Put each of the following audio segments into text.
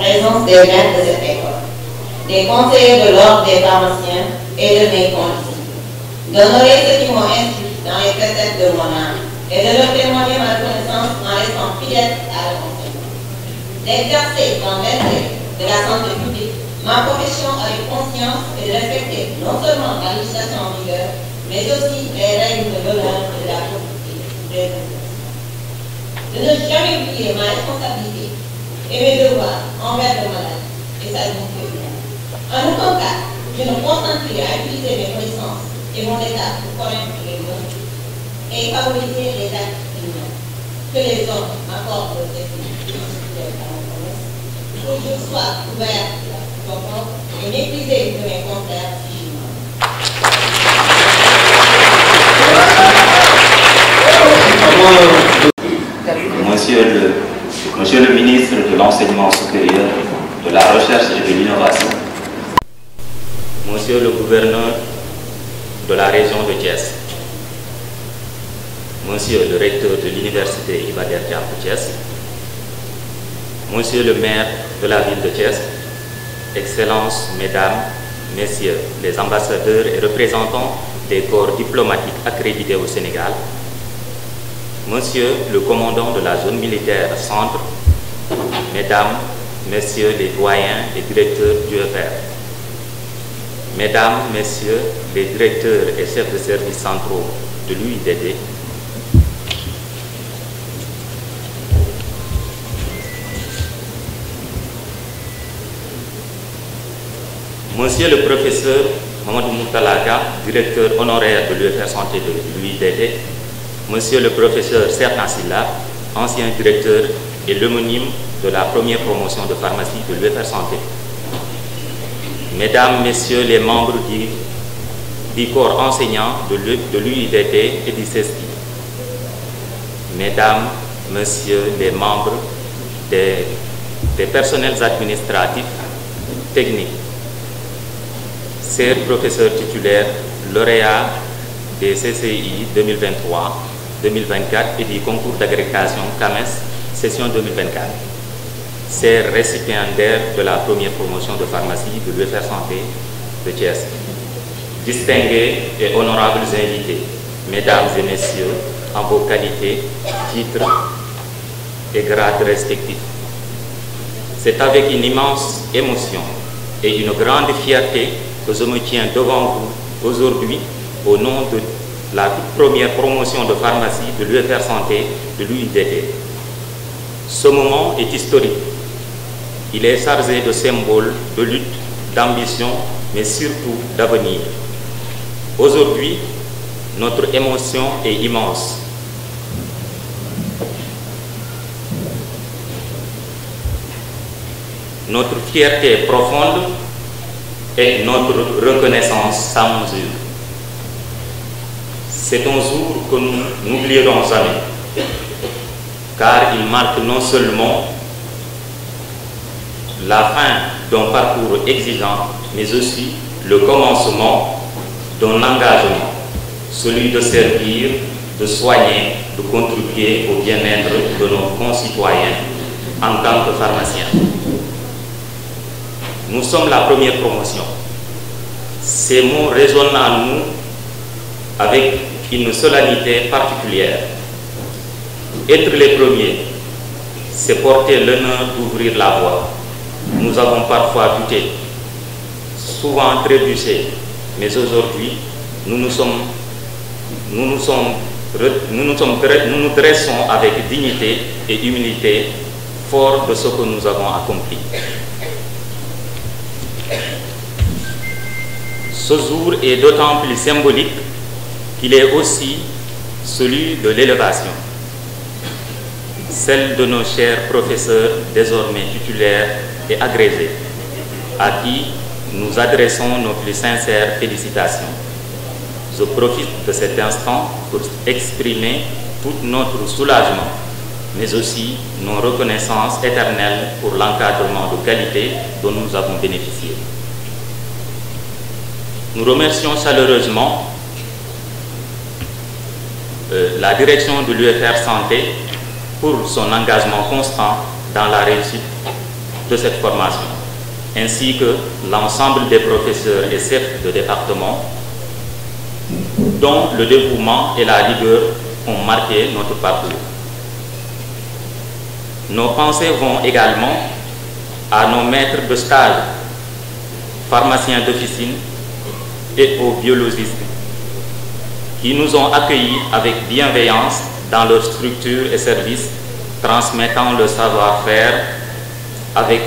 présence des maîtres de cette école, des conseillers de l'ordre des pharmaciens et de mes condisciples, d'honorer ceux qui m'ont inscrit dans les préceptes de mon âme et de leur témoigner ma reconnaissance en restant fidèle à leur enseignement, d'exercer dans l'intérêt de la santé publique ma profession avec conscience et de respecter non seulement la législation en vigueur, mais aussi les règles de l'honneur et de la probité des universités. De ne jamais oublier ma responsabilité et mes devoirs envers le malade et sa dignité humaine. En aucun cas, je ne consentirai à utiliser mes connaissances et mon état pour convaincre les autres et favoriser les actes humains. Que les hommes m'accordent le sécurité à mon promesse, que je sois ouvert et méprisé de mes confrères musulmans. Monsieur le ministre de l'Enseignement supérieur, de la Recherche et de l'Innovation, Monsieur le gouverneur de la région de Thiès, Monsieur le recteur de l'Université Iba Der Thiam de Thiès, Monsieur le maire de la ville de Thiès, Excellences, Mesdames, Messieurs les ambassadeurs et représentants des corps diplomatiques accrédités au Sénégal, Monsieur le commandant de la zone militaire centre, Mesdames, Messieurs les doyens et directeurs du UFR, Mesdames, Messieurs les directeurs et chefs de services centraux de l'UIDD, Monsieur le professeur Mamadou Moutalaga, directeur honoraire de l'UFR Santé de l'UIDD, Monsieur le professeur Serna Silla, ancien directeur et l'homonyme de la première promotion de pharmacie de l'UFR Santé, Mesdames, Messieurs les membres du corps enseignant de l'UIDD et du CESTI, Mesdames, Messieurs les membres des personnels administratifs, techniques, chers professeurs titulaires, lauréats des CCI 2023-2024 et du concours d'agrégation CAMES session 2024, chers récipiendaires de la première promotion de pharmacie de l'UFR Santé de Thiès, distingués et honorables invités, Mesdames et Messieurs, en vos qualités, titres et grades respectifs. C'est avec une immense émotion et une grande fierté que je me tiens devant vous aujourd'hui au nom de la toute première promotion de pharmacie de l'UFR Santé de l'UIDD. Ce moment est historique. Il est chargé de symboles, de lutte, d'ambition, mais surtout d'avenir. Aujourd'hui, notre émotion est immense. Notre fierté est profonde et notre reconnaissance sans mesure. C'est un jour que nous n'oublierons jamais, car il marque non seulement la fin d'un parcours exigeant, mais aussi le commencement d'un engagement, celui de servir, de soigner, de contribuer au bien-être de nos concitoyens en tant que pharmaciens. Nous sommes la première promotion. Ces mots résonnent en nous avec une solennité particulière. Être les premiers, c'est porter l'honneur d'ouvrir la voie. Nous avons parfois douté, souvent trébuché, mais aujourd'hui, nous nous dressons avec dignité et humilité, forts de ce que nous avons accompli. Ce jour est d'autant plus symbolique qu'il est aussi celui de l'élévation, celle de nos chers professeurs désormais titulaires et agrégés, à qui nous adressons nos plus sincères félicitations. Je profite de cet instant pour exprimer tout notre soulagement, mais aussi nos reconnaissances éternelles pour l'encadrement de qualité dont nous avons bénéficié. Nous remercions chaleureusement la direction de l'UFR Santé pour son engagement constant dans la réussite de cette formation, ainsi que l'ensemble des professeurs et chefs de département dont le dévouement et la rigueur ont marqué notre parcours. Nos pensées vont également à nos maîtres de stage, pharmaciens d'officine et aux biologistes qui nous ont accueillis avec bienveillance dans leurs structures et services, transmettant le savoir-faire avec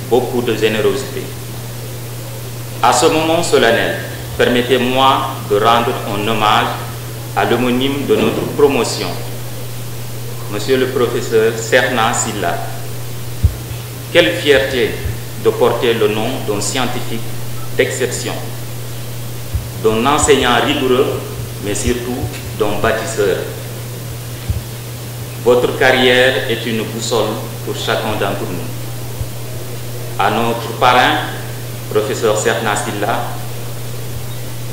beaucoup de générosité. À ce moment solennel, permettez-moi de rendre un hommage à l'homonyme de notre promotion, Monsieur le professeur Cheikhna Sylla. Quelle fierté de porter le nom d'un scientifique d'exception, d'un enseignant rigoureux, mais surtout d'un bâtisseur. Votre carrière est une boussole pour chacun d'entre nous. À notre parrain, professeur Cheikhna Sylla,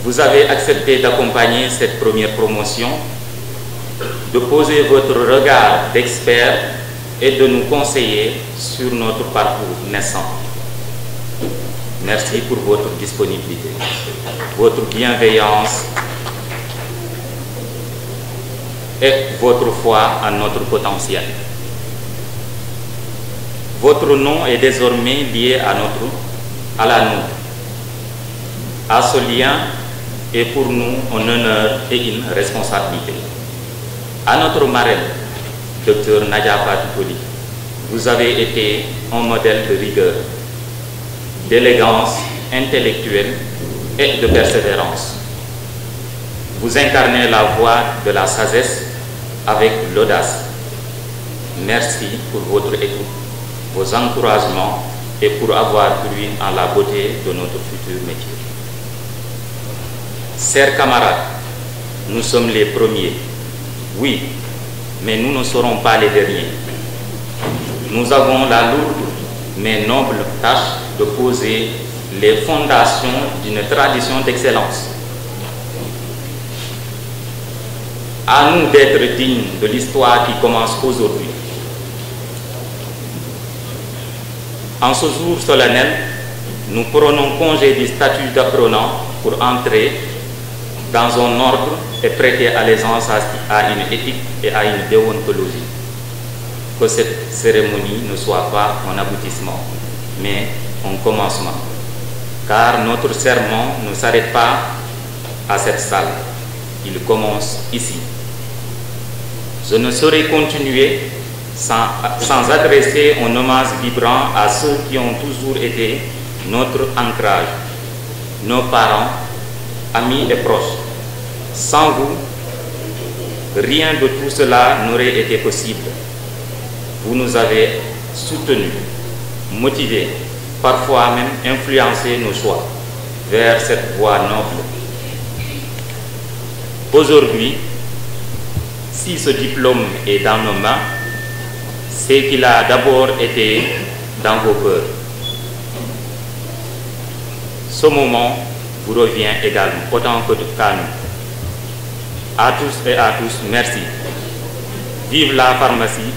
vous avez accepté d'accompagner cette première promotion, de poser votre regard d'expert et de nous conseiller sur notre parcours naissant. Merci pour votre disponibilité, votre bienveillance et votre foi en notre potentiel. Votre nom est désormais lié à la nôtre. À ce lien est pour nous un honneur et une responsabilité. À notre marraine, Dr Nadia Fatou Coly, vous avez été un modèle de rigueur, d'élégance intellectuelle et de persévérance. Vous incarnez la voie de la sagesse avec l'audace. Merci pour votre écoute, vos encouragements et pour avoir cru en la beauté de notre futur métier. Chers camarades, nous sommes les premiers, oui, mais nous ne serons pas les derniers. Nous avons la lourde mais noble tâche de poser les fondations d'une tradition d'excellence. À nous d'être dignes de l'histoire qui commence aujourd'hui. En ce jour solennel, nous prenons congé du statut d'apprenant pour entrer dans un ordre et prêter allégeance à une éthique et à une déontologie. Que cette cérémonie ne soit pas un aboutissement, mais un commencement. Car notre serment ne s'arrête pas à cette salle, il commence ici. Je ne saurais continuer sans adresser un hommage vibrant à ceux qui ont toujours été notre ancrage, nos parents, amis et proches. Sans vous, rien de tout cela n'aurait été possible. Vous nous avez soutenus, motivés, parfois même influencé nos choix vers cette voie noble. Aujourd'hui, si ce diplôme est dans nos mains, c'est qu'il a d'abord été dans vos cœurs. Ce moment vous revient également, autant que qu'à nous. À tous et à tous, merci. Vive la pharmacie,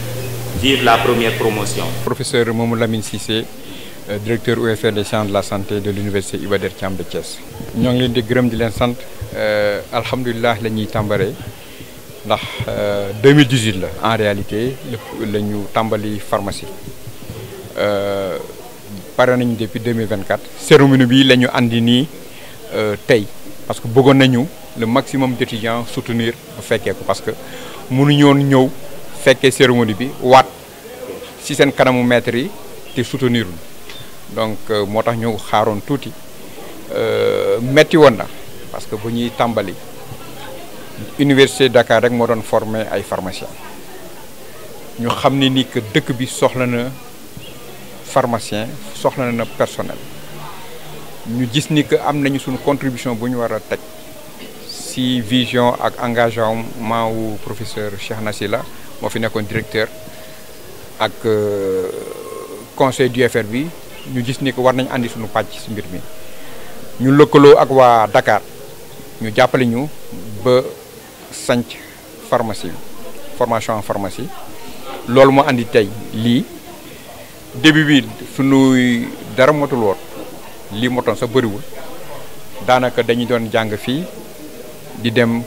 vive la première promotion. Professeur Mamadou Lamine Cissé, directeur UFR des sciences de la santé de l'université Iba Der Thiam de Thiès. ñoo ngi leen di gërëm di leen sant alhamdulilah la ñuy tàmbalee ndax 2018 la en réalité la ñu tàmbali pharmacie pare nañu depuis 2024 cérémonie bi la ñu andi nii tey parce que bëggoon nañu le maximum d'étudiants soutenir fekkee ko parce que mënuñoon ñëw fekkee cérémonie bi waat ci seen kanamu maître yi te soutenir donc moo tax ñu xaaroon tuuti metti woon na parce que bu ñuy tàmbali université Dakar rek moo doon former ay pharmaciens ñu xam ne ni que dëkk bi soxla na pharmacien soxla na personnel ñu gis ni que am nañu suñu contribution bu ñu war a teg ci vision ak engagement wu professeur Cheikhna Sylla moo fi nekkoon directeur ak conseil d'UFR bi ñu gis ni que war nañ andi suñu pàcc ci mbir mi ñu lëkkaloo ak waa Dakar ñu jàppale ñu ba sanc pharmacie formation en pharmacie loolu moo andi tey lii début bi sunuy dara motul woon lii motoon sa bëriwul daanaka dañu doon jàng fii di dem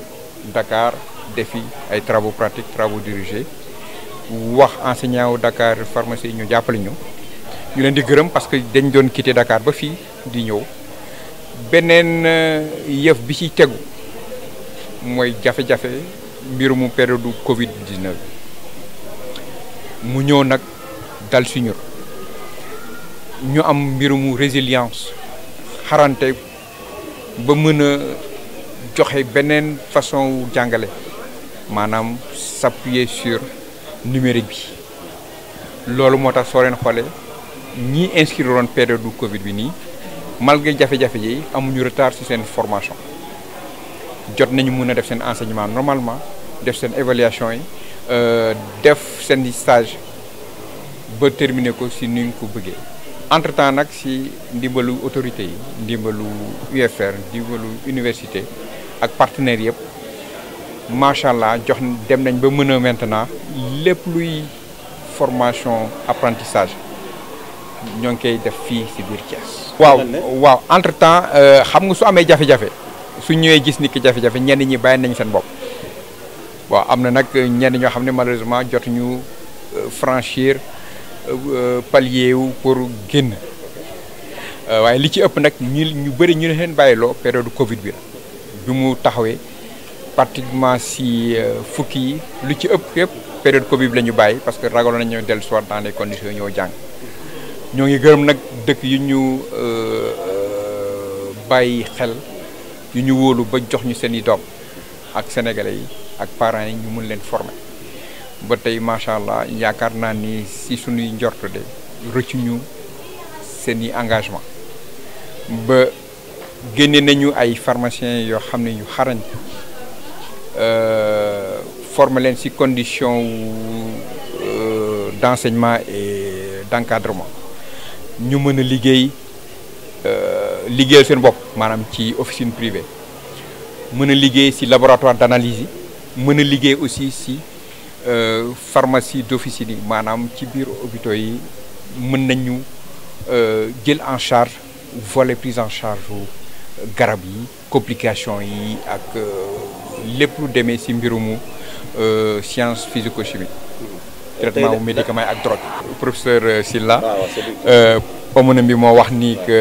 Dakar defi ay travaux pratiques travaux dirigés wax enseignant wu Dakar pharmacie ñu jàppale ñu leen di gërëm parce que dañ doon quitter Dakar ba fii di ñëw beneen yëf bi ci tegu mooy jafe-jafe mbirumu période Covid 19 mu ñëw nag dal si ñun ñu am mbirumu résilience xarante ba mën a joxe beneen façon jàngale maanaam s'appuyer sur numérique bi loolu moo tax soo leen xoolee ñi inscrire woon période du Covid bi nii malgré jafe-jafe yi amuñu retard ci seen formation jot nañu mën a def seen enseignement normalement def seen évaluation yi def seen stage ba terminer ko ci ni ñu ko bëggee. entre temps nag ci ndimbalu autorité yi ndimbalu UFR ndimbalu université ak partenaires yëpp macha allah jox dem nañ ba mën a maintenant lépp luy formation apprentissage ñoo ngi koy def fii ci biir Thiès. waaw entre temps xam nga su amee jafe-jafe su ñëwee gis ni ki jafe-jafe ñenn ñi bàyyi nañ seen bopp waaw am na nag ñenn ñoo xam ne malheureusement jotuñu franchir palier wu pour génn waaye li ci ëpp nag ñu bëri ñu leen bàyyiloo période Covid bi la bi mu taxawee pratiquement si fukki yi lu ci ëpp yëpp période Covid bi la ñu bàyyi parce que ragaloon nañu dellu soit dans les conditions ñoo jàng ñoo ngi gërëm nag dëkk yu ñu bàyyi xel yu ñu wóolu ba jox ñu seen i doom ak sénégalais yi ak parents yi ñu mun leen former ba tey macha allah yaakaar naa ni si suñuy njort de rëccu ñu seen i engagement ba génne nañu ay pharmaciens yoo xam ne yu xarañ former leen ci condition d'enseignement et d'encadrement ñu mën a liggéeyal seen bopp maanaam ci officine privée mën a liggéey ci laboratoire d'analyse yi mën a liggéey aussi ci pharmacie d'officine yi maanaam ci biir hôpitaux yi mën nañu jël en charge volet prise en charge garab yi complications yi ak lépp lu demee ci mbirumu science physico-chimie traitement wu médicament ak drogue. professeur Sylla pomone bi moo wax ni que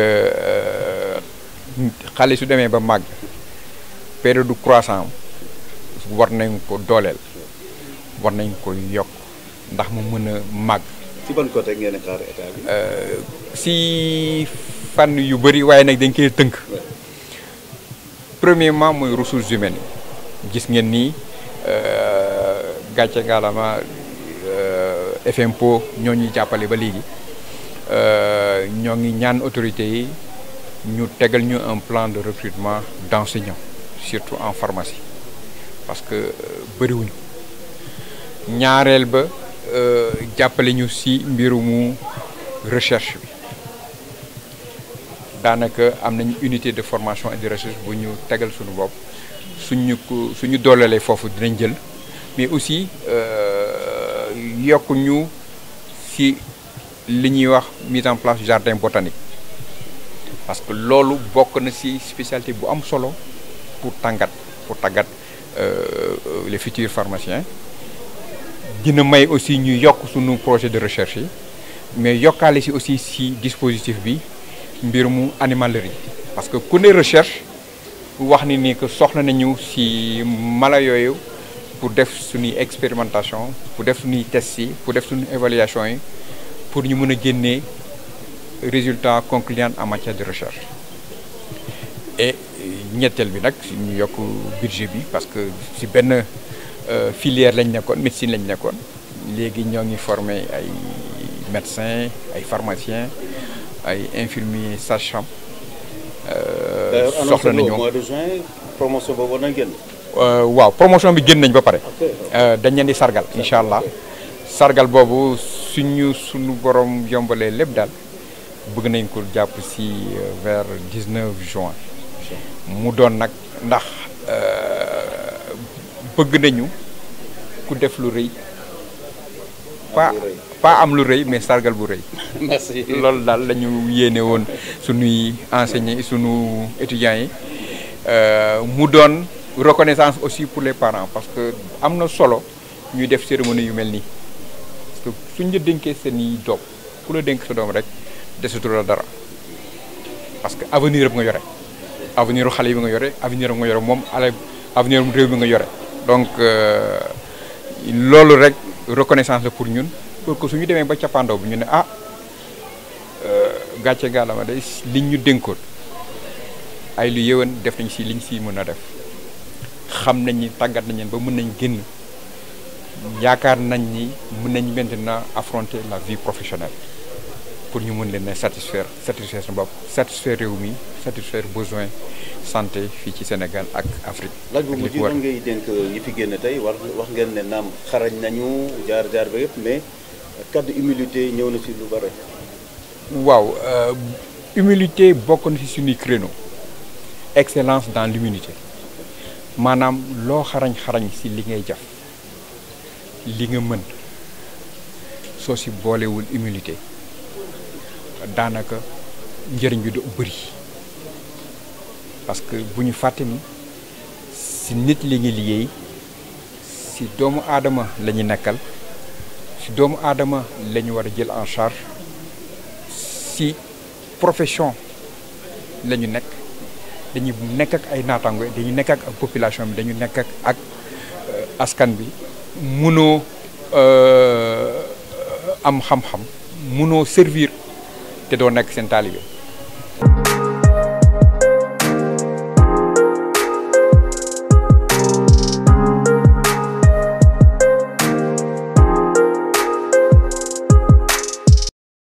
xale su demee ba màgg période du croissant war nañ ko dooleel war nañ ko yokk ndax mu mën a màgg. ci ban côté ngeen di xaar état bi. si fànn yu bëri waaye nag dañ koy tënk. premièrement mooy ressources humaines yi gis ngeen ni gàcce gaalama FMPO ñoo ñuy jàppale ba léegi ñoo ngi ñaan autorités yi ñu tegal ñu un plan de recrutement d'enseignants surtout en pharmacie parce que bëriwuñu ñaareel ba jàppale ñu ci mbirumu recherche bi daanaka am nañu unité de formation et de recherche bu ñu tegal suñu bopp suñu doolelee foofu dinañ jël mais aussi yokk ñu ci li ñuy wax mise en place jardin botanique parce que loolu bokk na ci spécialité bu am solo pour tàggat les futurs pharmaciens dina may aussi ñu yokk suñu projet de recherche yi mais yokkaale ci aussi ci dispositif bi mbirumu animalerie parce que ku ne recherche wax ni que soxla nañu ci mala yooyu pour def suñuy expérimentation pour def suñuy tests yi pour def suñu évaluation yi pour ñu mën a génnee résultats concluants en matière de recherche et ñetteel bi nag ñu yokk budget bi parce que ci benn filière lañ nekkoon médecine lañ nekkoon léegi ñoo ngi former ay médecins ay pharmaciens ay infirmiers sages-femmes soxla nañu mois de juin promotion boobu war na génn. waaw promotion bi génn nañ ba pare. dañ leen di sargal incha allah sargal boobu suñu borom yombalee lépp daal bëgg nañ ko jàpp ci vers 19 juin mu doon nag ndax bëgg nañu ku def lu rëy pas am lu rëy mais sargal bu rëy. merci loolu daal la ñu yéene woon sunuy enseignants sunu étudiants yi mu doon reconnaissance aussi pour les parents parce que am na solo ñuy def cérémonie yu mel nii parce que suñ la dénkee seen i doom ku la dénk sa doom rek desatu la dara parce que avenir bi nga yore avenir u xale yi bi nga yore avenir bi nga yore moom avenir réew bi nga yore donc loolu rek reconnaissance la pour ñun pour que suñu demee ba cappaandaw bi ñu ne ah gàcce gàllama day liñ ñu dénkoon ay lu yëwan def nañ si liñ si mën a def xam nañ ni tàggat nañ leen ba mën nañ génn yaakaar nañ ni mën nañ maintenant affronter la vie professionnelle pour ñu mën leen a satisfaire seen bopp satisfaire réew mi satisfaire besoin santé fii ci Sénégal ak Afrique. laaj bu mujj lan ngay dénk ñi fi génn tey wax ngeen ne naam xarañ nañu jaar ba yëpp mais kaddu humilité ñëw na ci lu bare. waaw humilité bokk na ci suñuy créneau excellence dans l'humilité maanaam loo xarañ ci li ngay jaf li nga mën soo ci boolewul humilité daanaka njëriñ bi du bëri parce que bu ñu fàtte ni ci nit li ngi liggéey ci doomu aadama la ñu nekkal ci doomu aadama la ñu war a jël en charge ci profession la ñu nekk dañu nekk ak ay naataango dañu nekk ak population bi dañu nekk ak askan bi mënoo am xam-xam mënoo servir te doo nekk seen taalibe